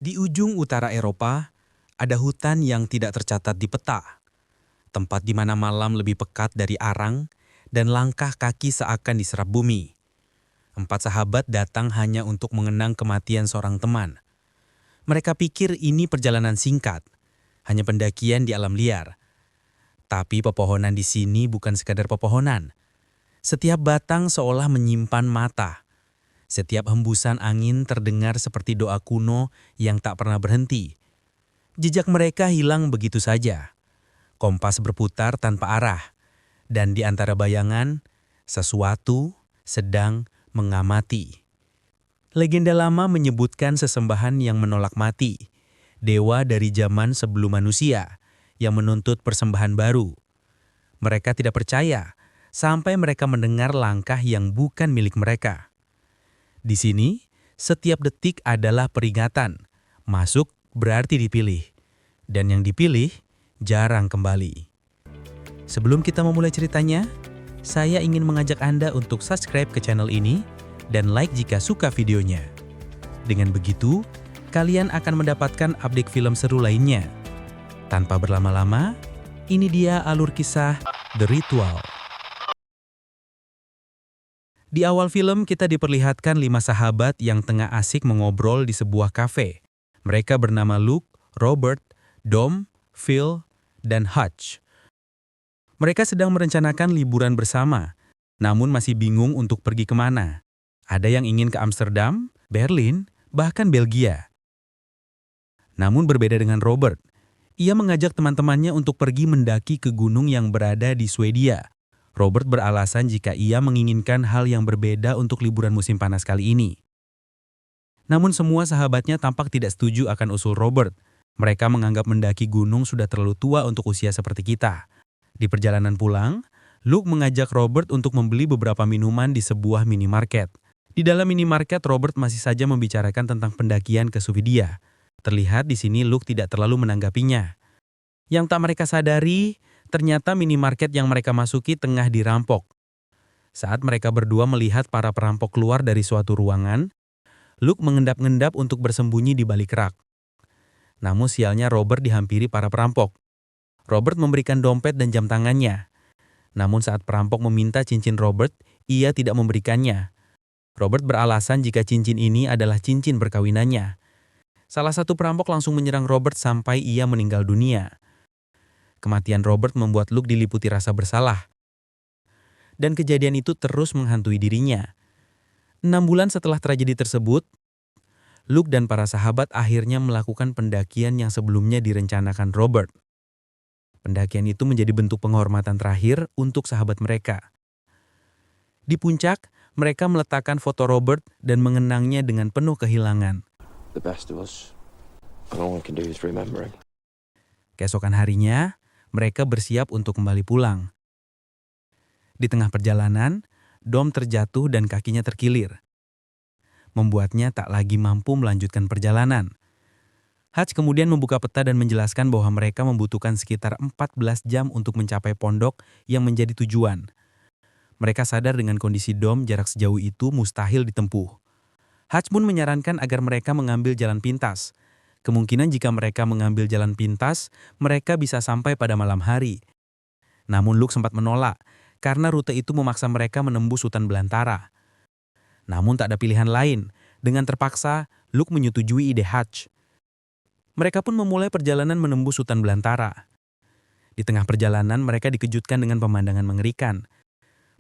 Di ujung utara Eropa, ada hutan yang tidak tercatat di peta, tempat di mana malam lebih pekat dari arang dan langkah kaki seakan diserap bumi. Empat sahabat datang hanya untuk mengenang kematian seorang teman. Mereka pikir ini perjalanan singkat, hanya pendakian di alam liar. Tapi pepohonan di sini bukan sekadar pepohonan. Setiap batang seolah menyimpan mata. Setiap hembusan angin terdengar seperti doa kuno yang tak pernah berhenti. Jejak mereka hilang begitu saja. Kompas berputar tanpa arah. Dan di antara bayangan, sesuatu sedang mengamati. Legenda lama menyebutkan sesembahan yang menolak mati. Dewa dari zaman sebelum manusia yang menuntut persembahan baru. Mereka tidak percaya sampai mereka mendengar langkah yang bukan milik mereka. Di sini, setiap detik adalah peringatan. Masuk berarti dipilih. Dan yang dipilih jarang kembali. Sebelum kita memulai ceritanya, saya ingin mengajak Anda untuk subscribe ke channel ini dan like jika suka videonya. Dengan begitu, kalian akan mendapatkan update film seru lainnya. Tanpa berlama-lama, ini dia alur kisah The Ritual. Di awal film kita diperlihatkan 5 sahabat yang tengah asik mengobrol di sebuah kafe. Mereka bernama Luke, Robert, Dom, Phil, dan Hutch. Mereka sedang merencanakan liburan bersama, namun masih bingung untuk pergi kemana. Ada yang ingin ke Amsterdam, Berlin, bahkan Belgia. Namun berbeda dengan Robert, ia mengajak teman-temannya untuk pergi mendaki ke gunung yang berada di Swedia. Robert beralasan jika ia menginginkan hal yang berbeda untuk liburan musim panas kali ini. Namun semua sahabatnya tampak tidak setuju akan usul Robert. Mereka menganggap mendaki gunung sudah terlalu tua untuk usia seperti kita. Di perjalanan pulang, Luke mengajak Robert untuk membeli beberapa minuman di sebuah minimarket. Di dalam minimarket, Robert masih saja membicarakan tentang pendakian ke Swedia. Terlihat di sini Luke tidak terlalu menanggapinya. Yang tak mereka sadari, ternyata minimarket yang mereka masuki tengah dirampok. Saat mereka berdua melihat para perampok keluar dari suatu ruangan, Luke mengendap-endap untuk bersembunyi di balik rak. Namun sialnya Robert dihampiri para perampok. Robert memberikan dompet dan jam tangannya. Namun saat perampok meminta cincin Robert, ia tidak memberikannya. Robert beralasan jika cincin ini adalah cincin perkawinannya. Salah satu perampok langsung menyerang Robert sampai ia meninggal dunia. Kematian Robert membuat Luke diliputi rasa bersalah. Dan kejadian itu terus menghantui dirinya. 6 bulan setelah tragedi tersebut, Luke dan para sahabat akhirnya melakukan pendakian yang sebelumnya direncanakan Robert. Pendakian itu menjadi bentuk penghormatan terakhir untuk sahabat mereka. Di puncak, mereka meletakkan foto Robert dan mengenangnya dengan penuh kehilangan. The best of us, and all we can do is remember him. Keesokan harinya, mereka bersiap untuk kembali pulang. Di tengah perjalanan, Dom terjatuh dan kakinya terkilir. Membuatnya tak lagi mampu melanjutkan perjalanan. Hutch kemudian membuka peta dan menjelaskan bahwa mereka membutuhkan sekitar 14 jam untuk mencapai pondok yang menjadi tujuan. Mereka sadar dengan kondisi Dom jarak sejauh itu mustahil ditempuh. Hutch pun menyarankan agar mereka mengambil jalan pintas. Kemungkinan jika mereka mengambil jalan pintas, mereka bisa sampai pada malam hari. Namun Luke sempat menolak, karena rute itu memaksa mereka menembus hutan belantara. Namun tak ada pilihan lain. Dengan terpaksa, Luke menyetujui ide Hutch. Mereka pun memulai perjalanan menembus hutan belantara. Di tengah perjalanan, mereka dikejutkan dengan pemandangan mengerikan.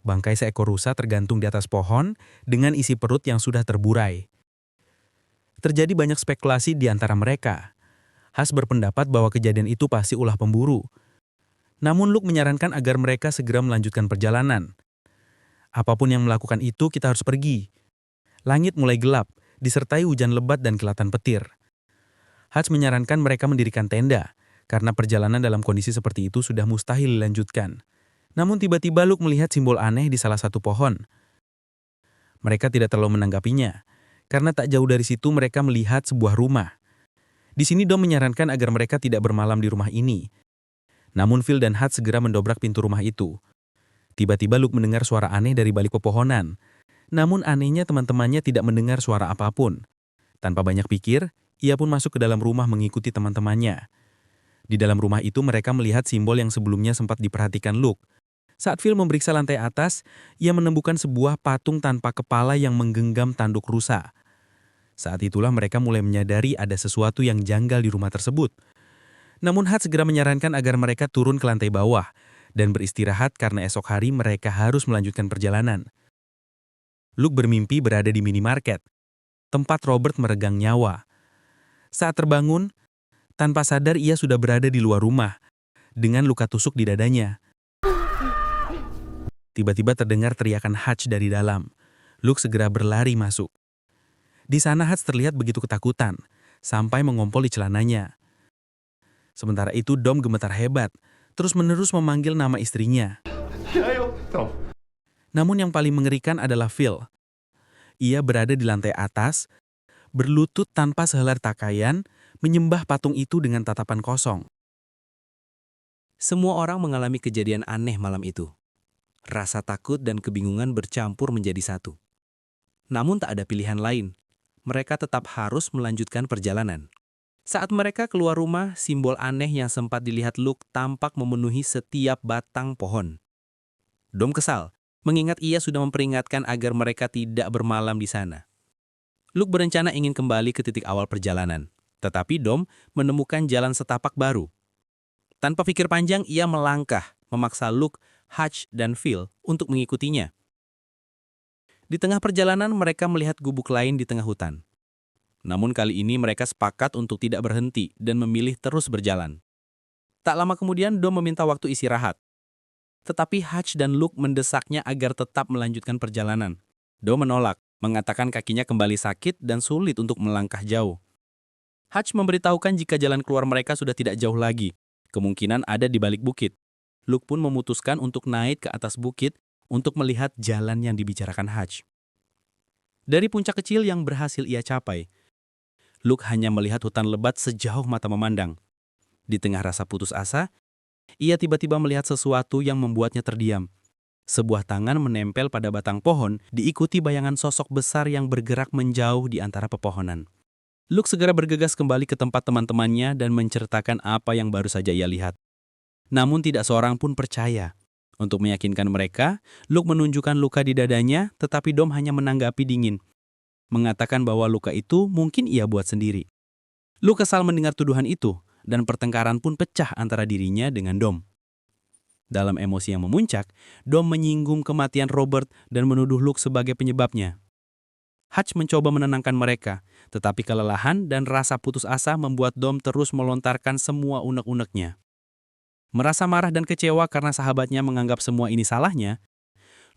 Bangkai seekor rusa tergantung di atas pohon dengan isi perut yang sudah terburai. Terjadi banyak spekulasi di antara mereka. Hutch berpendapat bahwa kejadian itu pasti ulah pemburu. Namun Luke menyarankan agar mereka segera melanjutkan perjalanan. Apapun yang melakukan itu, kita harus pergi. Langit mulai gelap, disertai hujan lebat dan kilatan petir. Hutch menyarankan mereka mendirikan tenda, karena perjalanan dalam kondisi seperti itu sudah mustahil dilanjutkan. Namun tiba-tiba Luke melihat simbol aneh di salah satu pohon. Mereka tidak terlalu menanggapinya, karena tak jauh dari situ mereka melihat sebuah rumah. Di sini Dom menyarankan agar mereka tidak bermalam di rumah ini. Namun Phil dan Hutch segera mendobrak pintu rumah itu. Tiba-tiba Luke mendengar suara aneh dari balik pepohonan. Namun anehnya teman-temannya tidak mendengar suara apapun. Tanpa banyak pikir, Ia pun masuk ke dalam rumah mengikuti teman-temannya. Di dalam rumah itu mereka melihat simbol yang sebelumnya sempat diperhatikan Luke. Saat Phil memeriksa lantai atas, ia menemukan sebuah patung tanpa kepala yang menggenggam tanduk rusa. Saat itulah mereka mulai menyadari ada sesuatu yang janggal di rumah tersebut. Namun Hutch segera menyarankan agar mereka turun ke lantai bawah dan beristirahat karena esok hari mereka harus melanjutkan perjalanan. Luke bermimpi berada di minimarket, tempat Robert meregang nyawa. Saat terbangun, tanpa sadar ia sudah berada di luar rumah, dengan luka tusuk di dadanya. Tiba-tiba terdengar teriakan Hutch dari dalam. Luke segera berlari masuk. Di sana Hutch terlihat begitu ketakutan, sampai mengompol di celananya. Sementara itu Dom gemetar hebat, terus-menerus memanggil nama istrinya. Namun yang paling mengerikan adalah Phil. Ia berada di lantai atas, berlutut tanpa sehelai pakaian, menyembah patung itu dengan tatapan kosong. Semua orang mengalami kejadian aneh malam itu. Rasa takut dan kebingungan bercampur menjadi satu. Namun tak ada pilihan lain. Mereka tetap harus melanjutkan perjalanan. Saat mereka keluar rumah, simbol aneh yang sempat dilihat Luke tampak memenuhi setiap batang pohon. Dom kesal, mengingat ia sudah memperingatkan agar mereka tidak bermalam di sana. Luke berencana ingin kembali ke titik awal perjalanan, tetapi Dom menemukan jalan setapak baru. Tanpa pikir panjang, ia melangkah, memaksa Luke, Hutch, dan Phil untuk mengikutinya. Di tengah perjalanan, mereka melihat gubuk lain di tengah hutan. Namun kali ini mereka sepakat untuk tidak berhenti dan memilih terus berjalan. Tak lama kemudian, Dom meminta waktu istirahat. Tetapi Hutch dan Luke mendesaknya agar tetap melanjutkan perjalanan. Dom menolak, mengatakan kakinya kembali sakit dan sulit untuk melangkah jauh. Hutch memberitahukan jika jalan keluar mereka sudah tidak jauh lagi, kemungkinan ada di balik bukit. Luke pun memutuskan untuk naik ke atas bukit untuk melihat jalan yang dibicarakan Hutch. Dari puncak kecil yang berhasil ia capai, Luke hanya melihat hutan lebat sejauh mata memandang. Di tengah rasa putus asa, ia tiba-tiba melihat sesuatu yang membuatnya terdiam. Sebuah tangan menempel pada batang pohon, diikuti bayangan sosok besar yang bergerak menjauh di antara pepohonan. Luke segera bergegas kembali ke tempat teman-temannya dan menceritakan apa yang baru saja ia lihat. Namun tidak seorang pun percaya. Untuk meyakinkan mereka, Luke menunjukkan luka di dadanya, tetapi Dom hanya menanggapi dingin, mengatakan bahwa luka itu mungkin ia buat sendiri. Luke kesal mendengar tuduhan itu, dan pertengkaran pun pecah antara dirinya dengan Dom. Dalam emosi yang memuncak, Dom menyinggung kematian Robert dan menuduh Luke sebagai penyebabnya. Hutch mencoba menenangkan mereka, tetapi kelelahan dan rasa putus asa membuat Dom terus melontarkan semua unek-uneknya. Merasa marah dan kecewa karena sahabatnya menganggap semua ini salahnya,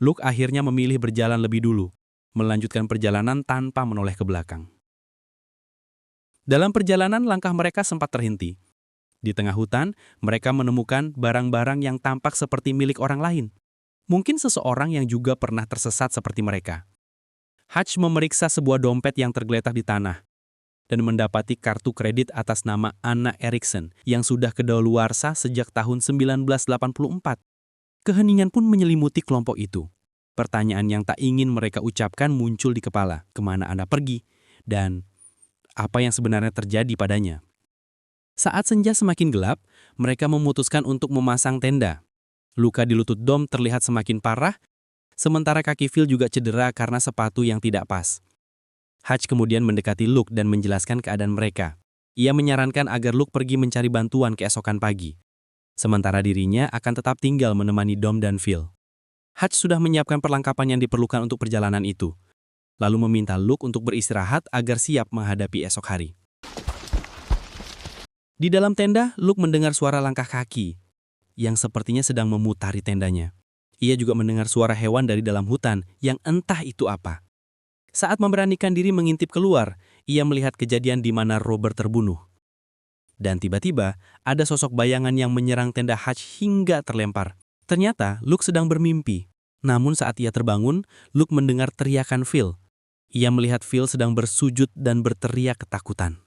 Luke akhirnya memilih berjalan lebih dulu, melanjutkan perjalanan tanpa menoleh ke belakang. Dalam perjalanan, langkah mereka sempat terhenti. Di tengah hutan, mereka menemukan barang-barang yang tampak seperti milik orang lain. Mungkin seseorang yang juga pernah tersesat seperti mereka. Hutch memeriksa sebuah dompet yang tergeletak di tanah dan mendapati kartu kredit atas nama Anna Erickson yang sudah kedaluarsa sejak tahun 1984. Keheningan pun menyelimuti kelompok itu. Pertanyaan yang tak ingin mereka ucapkan muncul di kepala, kemana Anda pergi, dan apa yang sebenarnya terjadi padanya. Saat senja semakin gelap, mereka memutuskan untuk memasang tenda. Luka di lutut Dom terlihat semakin parah, sementara kaki Phil juga cedera karena sepatu yang tidak pas. Hutch kemudian mendekati Luke dan menjelaskan keadaan mereka. Ia menyarankan agar Luke pergi mencari bantuan keesokan pagi. Sementara dirinya akan tetap tinggal menemani Dom dan Phil. Hutch sudah menyiapkan perlengkapan yang diperlukan untuk perjalanan itu, lalu meminta Luke untuk beristirahat agar siap menghadapi esok hari. Di dalam tenda, Luke mendengar suara langkah kaki yang sepertinya sedang memutari tendanya. Ia juga mendengar suara hewan dari dalam hutan yang entah itu apa. Saat memberanikan diri mengintip keluar, ia melihat kejadian di mana Robert terbunuh. Dan tiba-tiba, ada sosok bayangan yang menyerang tenda Hutch hingga terlempar. Ternyata, Luke sedang bermimpi. Namun saat ia terbangun, Luke mendengar teriakan Phil. Ia melihat Phil sedang bersujud dan berteriak ketakutan.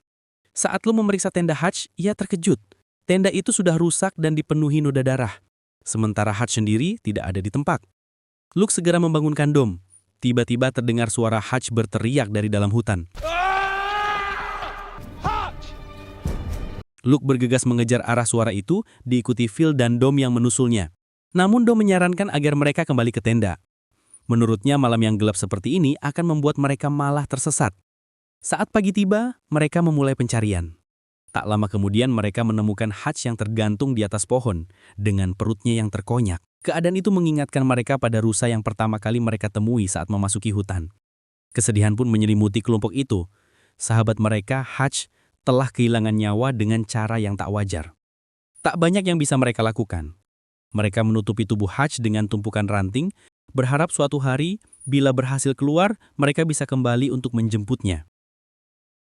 Saat Luke memeriksa tenda Hutch, ia terkejut. Tenda itu sudah rusak dan dipenuhi noda darah. Sementara Hutch sendiri tidak ada di tempat. Luke segera membangunkan Dom. Tiba-tiba terdengar suara Hutch berteriak dari dalam hutan. Luke bergegas mengejar arah suara itu, diikuti Phil dan Dom yang menusulnya. Namun Dom menyarankan agar mereka kembali ke tenda. Menurutnya malam yang gelap seperti ini akan membuat mereka malah tersesat. Saat pagi tiba, mereka memulai pencarian. Tak lama kemudian mereka menemukan Hutch yang tergantung di atas pohon, dengan perutnya yang terkonyak. Keadaan itu mengingatkan mereka pada rusa yang pertama kali mereka temui saat memasuki hutan. Kesedihan pun menyelimuti kelompok itu. Sahabat mereka, Hutch, telah kehilangan nyawa dengan cara yang tak wajar. Tak banyak yang bisa mereka lakukan. Mereka menutupi tubuh Hutch dengan tumpukan ranting, berharap suatu hari, bila berhasil keluar, mereka bisa kembali untuk menjemputnya.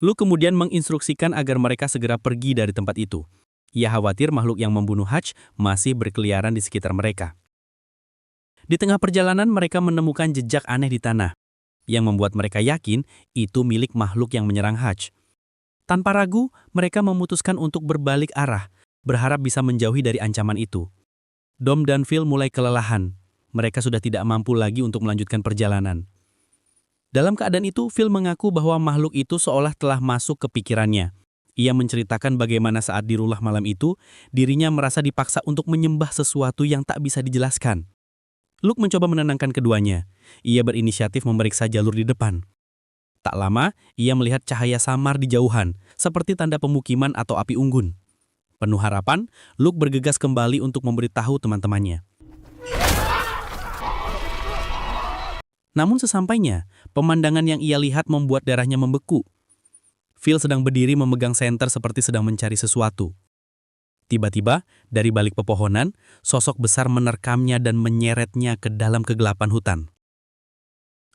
Luke kemudian menginstruksikan agar mereka segera pergi dari tempat itu. Ia khawatir makhluk yang membunuh Hutch masih berkeliaran di sekitar mereka. Di tengah perjalanan mereka menemukan jejak aneh di tanah, yang membuat mereka yakin itu milik makhluk yang menyerang Hutch. Tanpa ragu, mereka memutuskan untuk berbalik arah, berharap bisa menjauhi dari ancaman itu. Dom dan Phil mulai kelelahan. Mereka sudah tidak mampu lagi untuk melanjutkan perjalanan. Dalam keadaan itu, Phil mengaku bahwa makhluk itu seolah telah masuk ke pikirannya. Ia menceritakan bagaimana saat di rulah malam itu, dirinya merasa dipaksa untuk menyembah sesuatu yang tak bisa dijelaskan. Luke mencoba menenangkan keduanya. Ia berinisiatif memeriksa jalur di depan. Tak lama, ia melihat cahaya samar di jauhan, seperti tanda pemukiman atau api unggun. Penuh harapan, Luke bergegas kembali untuk memberitahu teman-temannya. Namun sesampainya, pemandangan yang ia lihat membuat darahnya membeku. Phil sedang berdiri memegang senter seperti sedang mencari sesuatu. Tiba-tiba, dari balik pepohonan, sosok besar menerkamnya dan menyeretnya ke dalam kegelapan hutan.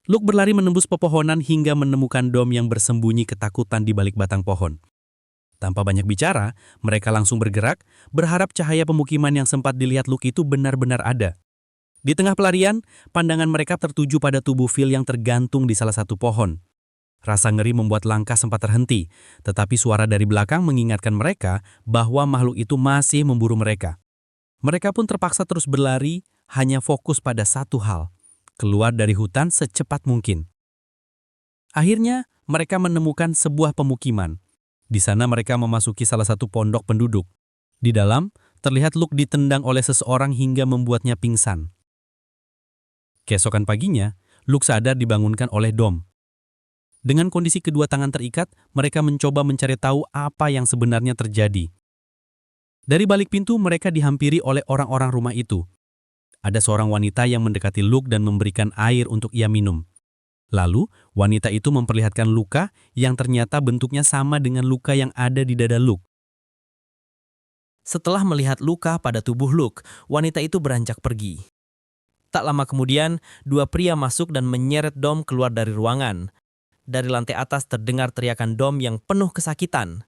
Luke berlari menembus pepohonan hingga menemukan Dom yang bersembunyi ketakutan di balik batang pohon. Tanpa banyak bicara, mereka langsung bergerak, berharap cahaya pemukiman yang sempat dilihat Luke itu benar-benar ada. Di tengah pelarian, pandangan mereka tertuju pada tubuh Phil yang tergantung di salah satu pohon. Rasa ngeri membuat langkah sempat terhenti, tetapi suara dari belakang mengingatkan mereka bahwa makhluk itu masih memburu mereka. Mereka pun terpaksa terus berlari, hanya fokus pada satu hal: keluar dari hutan secepat mungkin. Akhirnya, mereka menemukan sebuah pemukiman. Di sana mereka memasuki salah satu pondok penduduk. Di dalam, terlihat Luke ditendang oleh seseorang hingga membuatnya pingsan. Keesokan paginya, Luke sadar dibangunkan oleh Dom. Dengan kondisi kedua tangan terikat, mereka mencoba mencari tahu apa yang sebenarnya terjadi. Dari balik pintu, mereka dihampiri oleh orang-orang rumah itu. Ada seorang wanita yang mendekati Luke dan memberikan air untuk ia minum. Lalu, wanita itu memperlihatkan luka yang ternyata bentuknya sama dengan luka yang ada di dada Luke. Setelah melihat luka pada tubuh Luke, wanita itu beranjak pergi. Tak lama kemudian, dua pria masuk dan menyeret Dom keluar dari ruangan. Dari lantai atas terdengar teriakan Dom yang penuh kesakitan.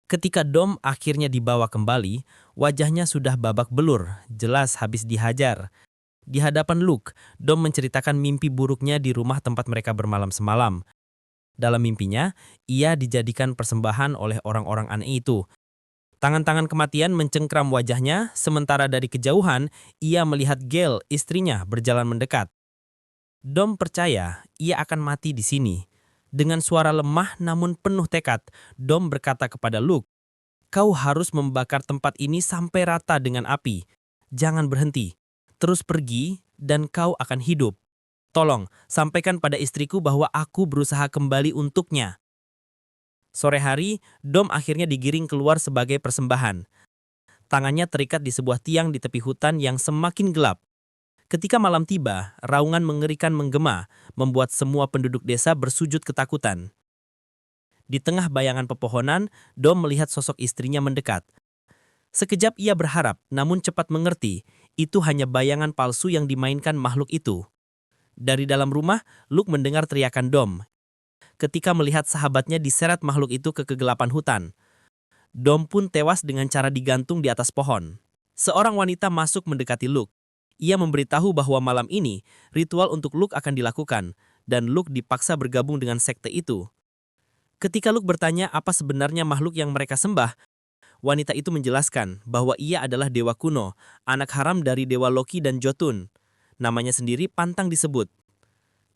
Ketika Dom akhirnya dibawa kembali, wajahnya sudah babak belur, jelas habis dihajar. Di hadapan Luke, Dom menceritakan mimpi buruknya di rumah tempat mereka bermalam semalam. Dalam mimpinya, ia dijadikan persembahan oleh orang-orang aneh itu. Tangan-tangan kematian mencengkram wajahnya, sementara dari kejauhan, ia melihat Gail, istrinya, berjalan mendekat. Dom percaya ia akan mati di sini. Dengan suara lemah namun penuh tekad, Dom berkata kepada Luke, "Kau harus membakar tempat ini sampai rata dengan api. Jangan berhenti. Terus pergi dan kau akan hidup. Tolong, sampaikan pada istriku bahwa aku berusaha kembali untuknya." Sore hari, Dom akhirnya digiring keluar sebagai persembahan. Tangannya terikat di sebuah tiang di tepi hutan yang semakin gelap. Ketika malam tiba, raungan mengerikan menggema, membuat semua penduduk desa bersujud ketakutan. Di tengah bayangan pepohonan, Dom melihat sosok istrinya mendekat. Sekejap ia berharap, namun cepat mengerti, itu hanya bayangan palsu yang dimainkan makhluk itu. Dari dalam rumah, Luke mendengar teriakan Dom. Ketika melihat sahabatnya diseret makhluk itu ke kegelapan hutan. Dom pun tewas dengan cara digantung di atas pohon. Seorang wanita masuk mendekati Luke. Ia memberitahu bahwa malam ini, ritual untuk Luke akan dilakukan, dan Luke dipaksa bergabung dengan sekte itu. Ketika Luke bertanya apa sebenarnya makhluk yang mereka sembah, wanita itu menjelaskan bahwa ia adalah dewa kuno, anak haram dari dewa Loki dan Jotun. Namanya sendiri pantang disebut.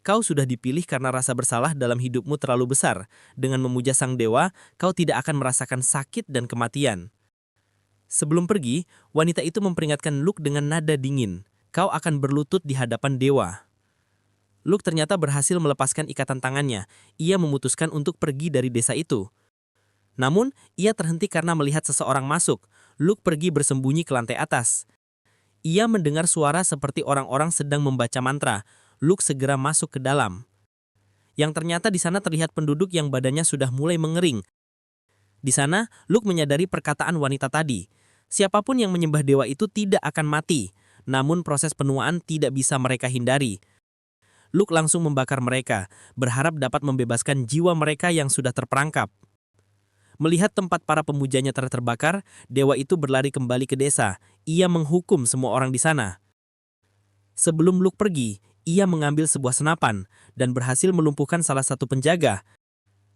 Kau sudah dipilih karena rasa bersalah dalam hidupmu terlalu besar. Dengan memuja sang dewa, kau tidak akan merasakan sakit dan kematian. Sebelum pergi, wanita itu memperingatkan Luke dengan nada dingin. Kau akan berlutut di hadapan dewa. Luke ternyata berhasil melepaskan ikatan tangannya. Ia memutuskan untuk pergi dari desa itu. Namun, ia terhenti karena melihat seseorang masuk. Luke pergi bersembunyi ke lantai atas. Ia mendengar suara seperti orang-orang sedang membaca mantra. Luke segera masuk ke dalam. Yang ternyata di sana terlihat penduduk yang badannya sudah mulai mengering. Di sana, Luke menyadari perkataan wanita tadi. Siapapun yang menyembah dewa itu tidak akan mati, namun proses penuaan tidak bisa mereka hindari. Luke langsung membakar mereka, berharap dapat membebaskan jiwa mereka yang sudah terperangkap. Melihat tempat para pemujanya terbakar, dewa itu berlari kembali ke desa. Ia menghukum semua orang di sana. Sebelum Luke pergi, ia mengambil sebuah senapan dan berhasil melumpuhkan salah satu penjaga.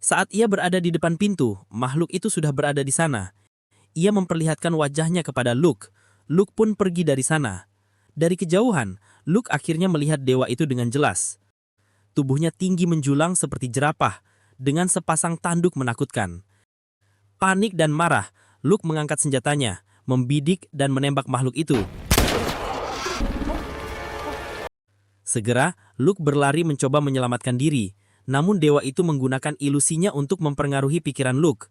Saat ia berada di depan pintu, makhluk itu sudah berada di sana. Ia memperlihatkan wajahnya kepada Luke. Luke pun pergi dari sana. Dari kejauhan, Luke akhirnya melihat dewa itu dengan jelas. Tubuhnya tinggi menjulang seperti jerapah, dengan sepasang tanduk menakutkan. Panik dan marah, Luke mengangkat senjatanya, membidik dan menembak makhluk itu. Segera, Luke berlari mencoba menyelamatkan diri, namun dewa itu menggunakan ilusinya untuk mempengaruhi pikiran Luke.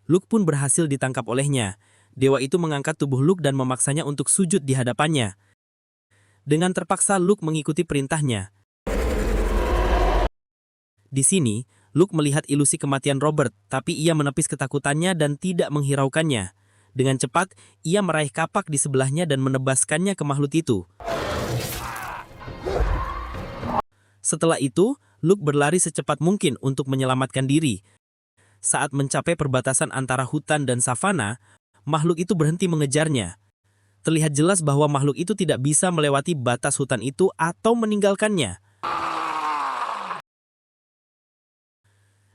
Luke pun berhasil ditangkap olehnya. Dewa itu mengangkat tubuh Luke dan memaksanya untuk sujud di hadapannya. Dengan terpaksa, Luke mengikuti perintahnya. Di sini, Luke melihat ilusi kematian Robert, tapi ia menepis ketakutannya dan tidak menghiraukannya. Dengan cepat, ia meraih kapak di sebelahnya dan menebaskannya ke makhluk itu. Setelah itu, Luke berlari secepat mungkin untuk menyelamatkan diri. Saat mencapai perbatasan antara hutan dan savana, makhluk itu berhenti mengejarnya. Terlihat jelas bahwa makhluk itu tidak bisa melewati batas hutan itu atau meninggalkannya.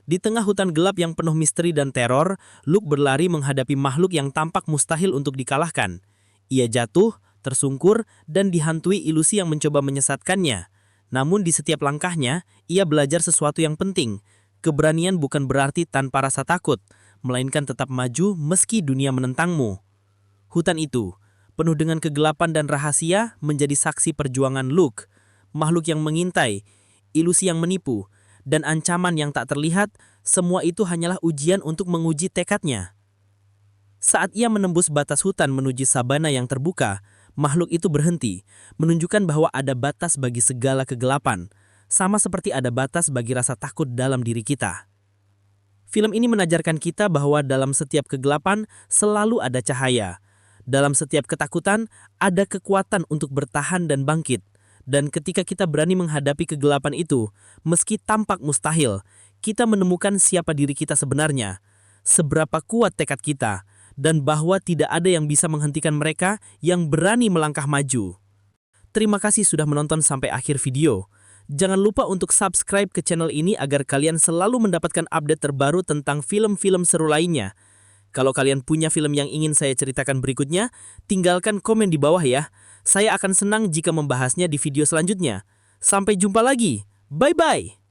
Di tengah hutan gelap yang penuh misteri dan teror, Luke berlari menghadapi makhluk yang tampak mustahil untuk dikalahkan. Ia jatuh, tersungkur, dan dihantui ilusi yang mencoba menyesatkannya. Namun di setiap langkahnya, ia belajar sesuatu yang penting. Keberanian bukan berarti tanpa rasa takut, melainkan tetap maju meski dunia menentangmu. Hutan itu, penuh dengan kegelapan dan rahasia, menjadi saksi perjuangan Luke. Makhluk yang mengintai, ilusi yang menipu, dan ancaman yang tak terlihat, semua itu hanyalah ujian untuk menguji tekadnya. Saat ia menembus batas hutan menuju sabana yang terbuka, makhluk itu berhenti, menunjukkan bahwa ada batas bagi segala kegelapan, sama seperti ada batas bagi rasa takut dalam diri kita. Film ini menajarkan kita bahwa dalam setiap kegelapan selalu ada cahaya. Dalam setiap ketakutan, ada kekuatan untuk bertahan dan bangkit. Dan ketika kita berani menghadapi kegelapan itu, meski tampak mustahil, kita menemukan siapa diri kita sebenarnya, seberapa kuat tekad kita, dan bahwa tidak ada yang bisa menghentikan mereka yang berani melangkah maju. Terima kasih sudah menonton sampai akhir video. Jangan lupa untuk subscribe ke channel ini agar kalian selalu mendapatkan update terbaru tentang film-film seru lainnya. Kalau kalian punya film yang ingin saya ceritakan berikutnya, tinggalkan komen di bawah ya. Saya akan senang jika membahasnya di video selanjutnya. Sampai jumpa lagi. Bye-bye!